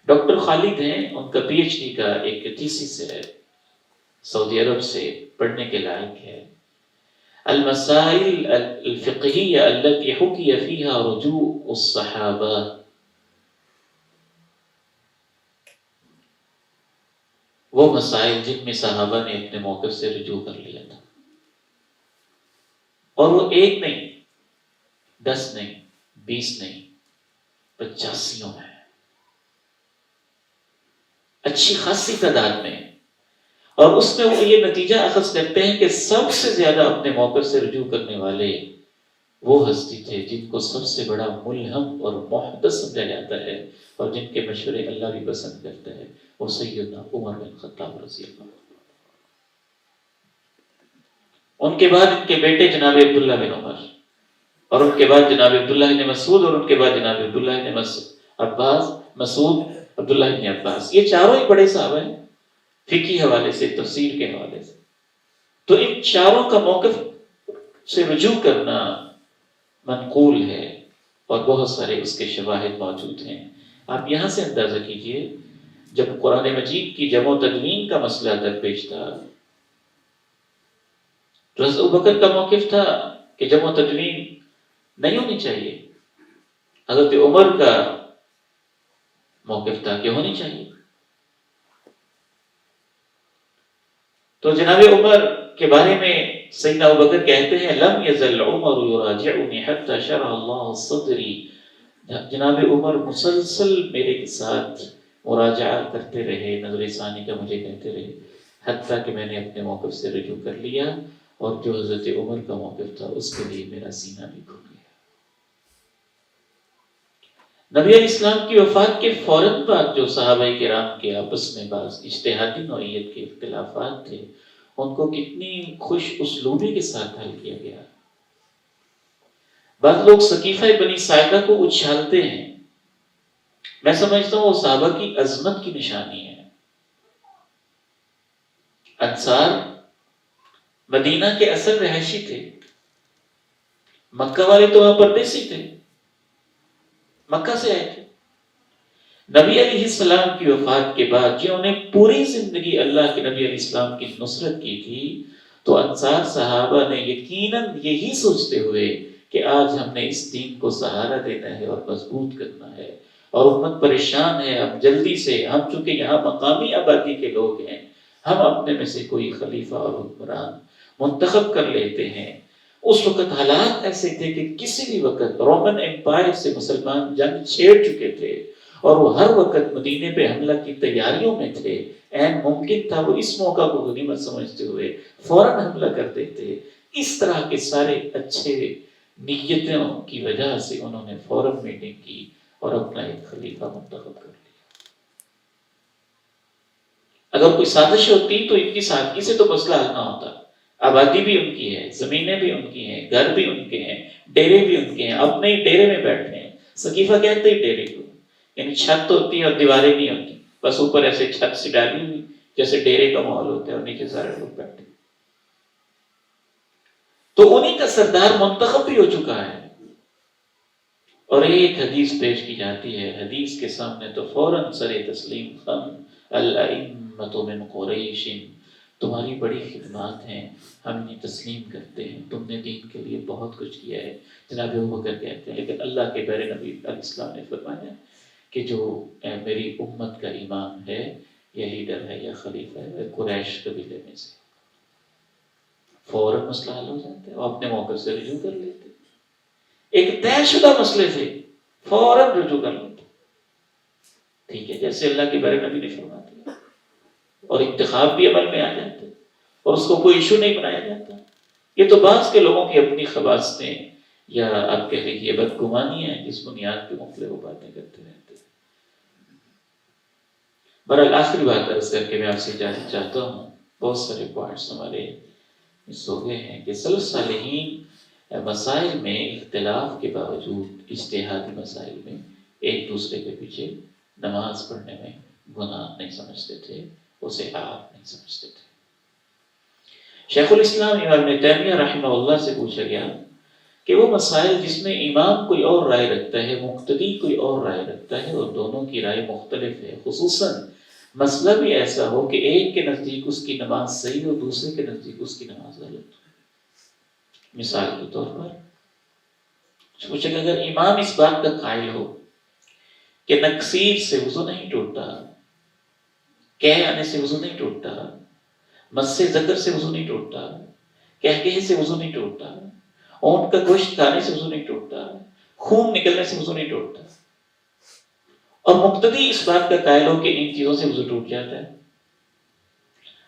ڈاکٹر خالد ہیں، ان کا پی ایچ ڈی کا ایک تھیسس ہے، سعودی عرب سے پڑھنے کے لائق ہے، المسائل الفقہیہ التي حکی فیہا رجوع الصحابہ، وہ مسائل جن میں صحابہ نے اپنے موقف سے رجوع کر لیا تھا، اور وہ 1 نہیں 10 نہیں 20 نہیں 85 میں، اچھی خاصی تعداد میں، اور اس میں وہ یہ نتیجہ اخذ کرتے ہیں کہ سب سے زیادہ اپنے موقف سے رجوع کرنے والے وہ ہستی تھے جن کو سب سے بڑا ملہم اور محدث سمجھا جاتا ہے اور جن کے مشورے اللہ بھی پسند کرتا ہے، وہ سیدنا عمر بن خطاب رضی اللہ عنہ۔ ان کے بعد ان کے بیٹے جناب عبداللہ بن عمر، اور ان کے بعد جناب عبداللہ بن مسعود، اور ان کے بعد جناب عبداللہ بن عباس، مسعود، عبداللہ بن عباس، یہ چاروں ہی بڑے صحابہ ہیں فقہی حوالے سے، تفسیر کے حوالے سے۔ تو ان چاروں کا موقف سے رجوع کرنا منقول ہے اور بہت سارے اس کے شواہد موجود ہیں۔ آپ یہاں سے اندازہ کیجئے جب قرآن مجید کی جمع و تدوین کا مسئلہ درپیش تھا تو حضرت ابوبکر کا موقف تھا کہ جمع و تدوین نہیں ہونی چاہیے، حضرت عمر کا موقف تھا کہ ہونی چاہیے۔ تو جناب عمر کے بارے میں سیدنا ابوبکر کہتے ہیں لم یزل عمر یراجعنی حتی شرح اللہ صدری، جناب عمر مسلسل میرے ساتھ مراجعہ کرتے رہے، نظر ثانی کا مجھے کہتے رہے، حتیٰ کہ میں نے اپنے موقف سے رجوع کر لیا اور جو حضرت عمر کا موقف تھا اس کے لیے میرا سینہ بھی کھل گیا۔ نبی علیہ السلام کی وفات کے فوراً بعد جو صحابہ کرام کے آپس میں بعض اجتہادی نوعیت کے اختلافات تھے، ان کو کتنی خوش اسلوبی کے ساتھ حل کیا گیا۔ بعض لوگ سقیفہ بنی ساعدہ کو اچھالتے ہیں، میں سمجھتا ہوں وہ صحابہ کی عظمت کی نشانی ہے۔ انصار مدینہ کے اصل رہائشی تھے، مکہ والے تو وہاں پردیسی تھے، مکہ سے آئے تھے۔ نبی علیہ السلام کی وفات کے بعد جنہوں نے پوری زندگی اللہ کے نبی علیہ السلام کی نصرت کی تھی، تو انصار صحابہ نے یقیناً یہی سوچتے ہوئے کہ آج ہم نے اس دین کو سہارا دینا ہے اور مضبوط کرنا ہے، اور امت پریشان ہے، اب جلدی سے ہم چونکہ یہاں مقامی آبادی کے لوگ ہیں، ہم اپنے میں سے کوئی خلیفہ اور حکمران منتخب کر لیتے ہیں۔ اس وقت حالات ایسے تھے کہ کسی بھی وقت رومن امپائر سے مسلمان جنگ چھیڑ چکے تھے، اور وہ ہر وقت مدینے پہ حملہ کی تیاریوں میں تھے۔ این ممکن تھا وہ اس موقع کو غنیمت سمجھتے ہوئے فوراً حملہ کر دیتے۔ اس طرح کے سارے اچھے نیتوں کی وجہ سے انہوں نے فوراً میٹنگ کی اور اپنا ایک خلیفہ منتخب کر لیا۔ اگر کوئی سازش ہوتی تو ان کی سادگی سے تو مسئلہ حل نہ ہوتا۔ آبادی بھی ان کی ہے، زمینیں بھی ان کی ہیں، گھر بھی ان کے ہیں، ڈیرے بھی ان کے ہیں، اپنے ہی ڈیرے میں بیٹھے ہیں۔ سقیفہ کہتے ہیں ڈیرے کو، یعنی چھت ہوتی ہے اور دیواریں نہیں ہوتی، بس اوپر ایسے چھت سے ڈالی ہوئی جیسے ڈیرے کا ماحول ہوتا ہے، اور نیچے سارے لوگ بیٹھے۔ تو انہیں کا سردار منتخب بھی ہو چکا ہے، اور ایک حدیث پیش کی جاتی ہے، حدیث کے سامنے تو فوراً سر تسلیم خم الائمۃ من قریش، تمہاری بڑی خدمات ہیں، ہم انہیں تسلیم کرتے ہیں، تم نے دین کے لیے بہت کچھ کیا ہے۔ جناب ابوبکر کہتے ہیں لیکن اللہ کے پیارے نبی علیہ السلام نے فرمایا کہ جو میری امت کا امام ہے یا لیڈر ہے یا خلیفہ ہے، وہ قریش قبیلے میں سے، فوراً مسئلہ حل ہو جاتا ہے، وہ اپنے موقع سے رجوع کر لیتے، ایک طے شدہ مسئلے سے فوراً رجوع کر لیتے، ٹھیک ہے، جیسے اللہ کے پیارے نبی نے فرما دیا، اور انتخاب بھی عمل میں آ جاتے، اور اس کو کوئی ایشو نہیں بنایا جاتا۔ یہ تو بعض کے لوگوں کی اپنی خباثتیں یا آپ کہہ لیجیے بدگمانی ہیں، جس بنیاد پہ مختلف باتیں کرتے رہتے ہیں۔ بہرحال آخری بات عرض کر کے میں آپ سے اجازت چاہتا ہوں، بہت سارے پوائنٹس ہمارے مس ہو گئے ہیں کہ سلف صالحین مسائل میں اختلاف کے باوجود اجتہادی مسائل میں ایک دوسرے کے پیچھے نماز پڑھنے میں گناہ نہیں سمجھتے تھے، اسے آپ نہیں سمجھتے تھے۔ شیخ الاسلام امام ابن تیمیہ رحمہ اللہ سے پوچھا گیا کہ وہ مسائل جس میں امام کوئی اور رائے رکھتا ہے، مقتدی کوئی اور رائے رکھتا ہے، اور دونوں کی رائے مختلف ہے، خصوصاً مسئلہ بھی ایسا ہو کہ ایک کے نزدیک اس کی نماز صحیح ہو، دوسرے کے نزدیک اس کی نماز غلط ہو۔ مثال کے طور پر پوچھا کہ اگر امام اس بات کا قائل ہو کہ نکسیر سے وضو نہیں ٹوٹتا، کہہ آنے سے وضو نہیں ٹوٹتا، مس ذکر سے وضو نہیں ٹوٹتا، کہکہے سے وضو نہیں ٹوٹتا، اونٹ کا گوشت کھانے سے وضو نہیں ٹوٹتا، خون نکلنے سے وضو نہیں ٹوٹتا، اور مقتدی اس بات کا قائل ہو کہ ان چیزوں سے وضو ٹوٹ جاتا ہے،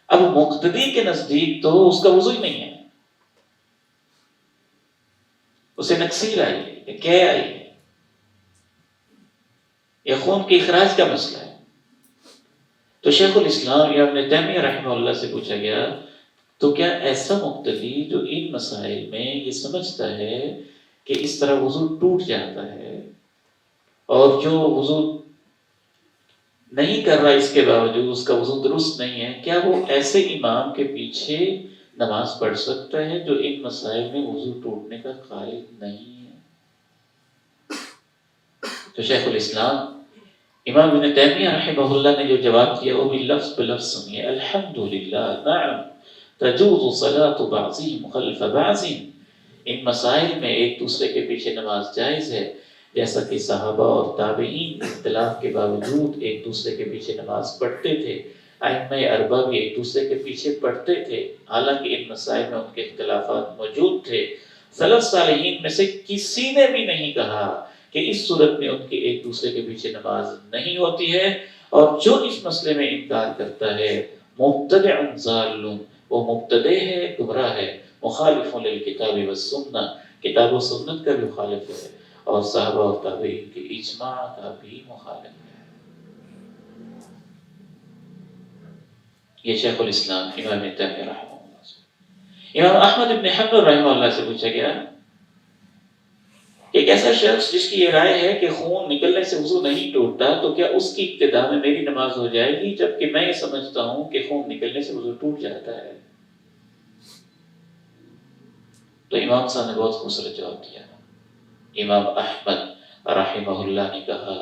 اب مقتدی کے نزدیک تو اس کا وضو ہی نہیں ہے، اسے نکسیر آئی ہے یا کہہ آئی ہے یا خون کے اخراج کا مسئلہ ہے۔ تو شیخ الاسلام ابن تیمیہ رحمہ اللہ سے پوچھا گیا تو کیا ایسا مقتدی جو ان مسائل میں یہ سمجھتا ہے کہ اس طرح وضو ٹوٹ جاتا ہے، اور جو وضو نہیں کر رہا اس کے باوجود اس کا وضو درست نہیں ہے، کیا وہ ایسے امام کے پیچھے نماز پڑھ سکتا ہے جو ان مسائل میں وضو ٹوٹنے کا قائل نہیں ہے؟ تو شیخ الاسلام امام ابن تیمیہ رحمہ اللہ نے جو جواب دیا وہ بھی لفظ بلفظ سنیے، الحمدللہ نعم تجوز صلاۃ بعضهم خلف بعض، ان مسائل میں ایک دوسرے کے پیچھے نماز جائز ہے، جیسا کہ صحابہ اور تابعین اختلاف کے باوجود ایک دوسرے کے پیچھے نماز پڑھتے تھے، ائمہ اربعہ بھی ایک دوسرے کے پیچھے پڑھتے تھے، حالانکہ ان مسائل میں ان کے اختلافات موجود تھے۔ سلف صالحین میں سے کسی نے بھی نہیں کہا کہ اس صورت میں ان کے ایک دوسرے کے پیچھے نماز نہیں ہوتی ہے، اور جو اس مسئلے میں انکار کرتا ہے مبتدع ضال، وہ مبتدع ہے، گمراہ ہے، مخالف للکتاب والسنہ، کتاب و سنت کا بھی مخالف ہے، اور صحابہ اور تابعین کے اجماع کا بھی مخالف ہے۔ یہ شیخ الاسلام امام تیمیہ رحمہ اللہ سے۔ امام احمد بن حنبل رحمہ اللہ سے پوچھا گیا کہ ایک ایسا شخص جس کی یہ رائے ہے کہ خون نکلنے سے وضو نہیں ٹوٹتا، تو کیا اس کی ابتدا میں میری نماز ہو جائے گی، جبکہ میں یہ سمجھتا ہوں کہ خون نکلنے سے وضو ٹوٹ جاتا ہے؟ تو امام صاحب نے بہت خوبصورت جواب دیا۔ امام احمد رحمہ اللہ نے کہا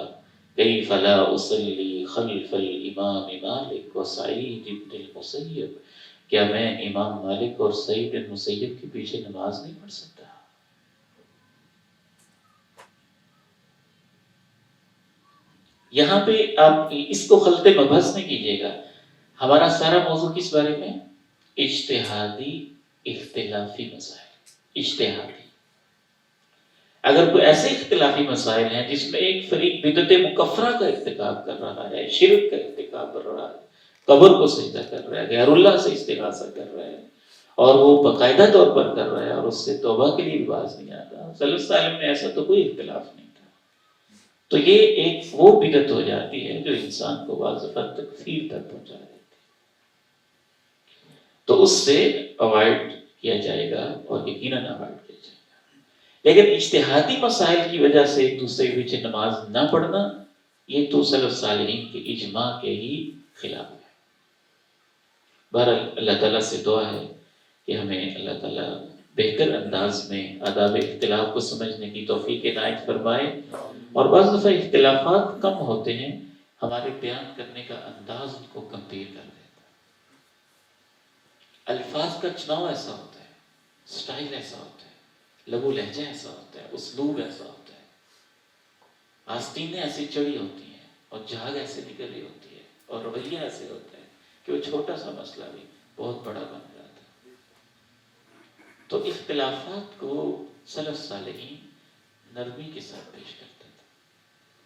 کیف لا اصلی خلف الامام مالک و سعید بن المسیب، کیا میں امام مالک اور سعید بن مسیب کے پیچھے نماز نہیں پڑھ سکتا؟ یہاں پہ آپ اس کو خلط مبحث نہیں کیجیے گا، ہمارا سارا موضوع کس بارے میں؟ اجتہادی اختلافی مسائل، اجتہادی۔ اگر کوئی ایسے اختلافی مسائل ہیں جس میں ایک فریق بدعت مکفرہ کا ارتکاب کر رہا ہے، شرک کا ارتکاب کر رہا ہے، قبر کو سجدہ کر رہا ہے، غیر اللہ سے استغاثہ کر رہا ہے، اور وہ باقاعدہ طور پر کر رہا ہے اور اس سے توبہ کے لیے بھی باز نہیں آتا، صلی اللہ علیہ وسلم میں ایسا تو کوئی اختلاف نہیں تھا، تو یہ ایک وہ بدعت ہو جاتی ہے جو انسان کو بعض وقت تکفیر تک پہنچا دیتی ہے، تو اس سے اوائڈ کیا جائے گا اور یقیناً اوائڈ کیا جائے گا۔ لیکن اجتہادی مسائل کی وجہ سے ایک دوسرے کے پیچھے نماز نہ پڑھنا، یہ تو سلف صالحین کے اجماع کے ہی خلاف ہے۔ بہرحال اللہ تعالیٰ سے دعا ہے کہ ہمیں اللہ تعالیٰ بہتر انداز میں آداب اختلاف کو سمجھنے کی توفیق عنایت فرمائے، اور بعض دفعہ اختلافات کم ہوتے ہیں، ہمارے بیان کرنے کا انداز ان کو کمپیر کر دیتا ہے، الفاظ کا چناؤ ایسا ہوتا ہے، سٹائل ایسا ہوتا ہے، لب و لہجہ ایسا ہوتا ہے، اسلوب ایسا ہوتا ہے، آستینیں ایسی چڑھی ہوتی ہیں اور جھاگ ایسے نکل رہی ہوتی ہے اور رویہ ایسے ہوتا ہے کہ وہ چھوٹا سا مسئلہ بھی بہت بڑا بن جاتا ہے۔ تو اختلافات کو سلف صالحین نرمی کے ساتھ پیش کرتے تھے،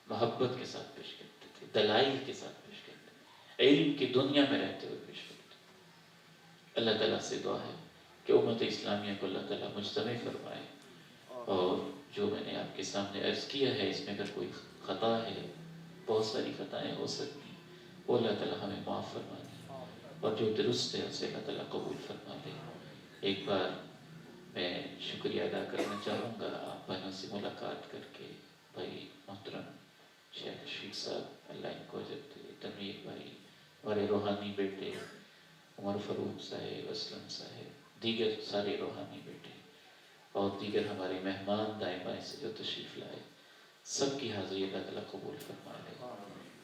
محبت کے ساتھ پیش کرتے تھے، دلائل کے ساتھ پیش کرتے تھے، علم کی دنیا میں رہتے ہوئے پیش کرتے تھے۔ اللہ تعالیٰ سے دعا ہے کہ امت اسلامیہ کو اللہ تعالیٰ مجتمع فرمائے، اور جو میں نے آپ کے سامنے عرض کیا ہے اس میں اگر کوئی خطا ہے، بہت ساری خطائیں ہو سکتی ہیں، وہ اللہ تعالیٰ ہمیں معاف فرما دے، اور جو درست ہے اسے اللہ تعالیٰ قبول فرما دے۔ ایک بار میں شکریہ ادا کرنا چاہوں گا آپ بھائیوں سے ملاقات کر کے، بھائی محترم شیخ شفیق صاحب اللہ ان کو اجر دے، تنویر بھائی، ہمارے روحانی بیٹے عمر فاروق صاحب، اسلم صاحب، دیگر سارے روحانی بیٹے اور دیگر ہمارے مہمان دائیں بائیں سے جو تشریف لائے، سب کی حاضری اللہ تعالیٰ قبول فرما لے،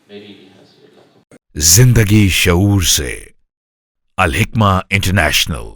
میری بھی حاضری اللہ قبول۔ زندگی شعور سے، الحکمہ انٹرنیشنل۔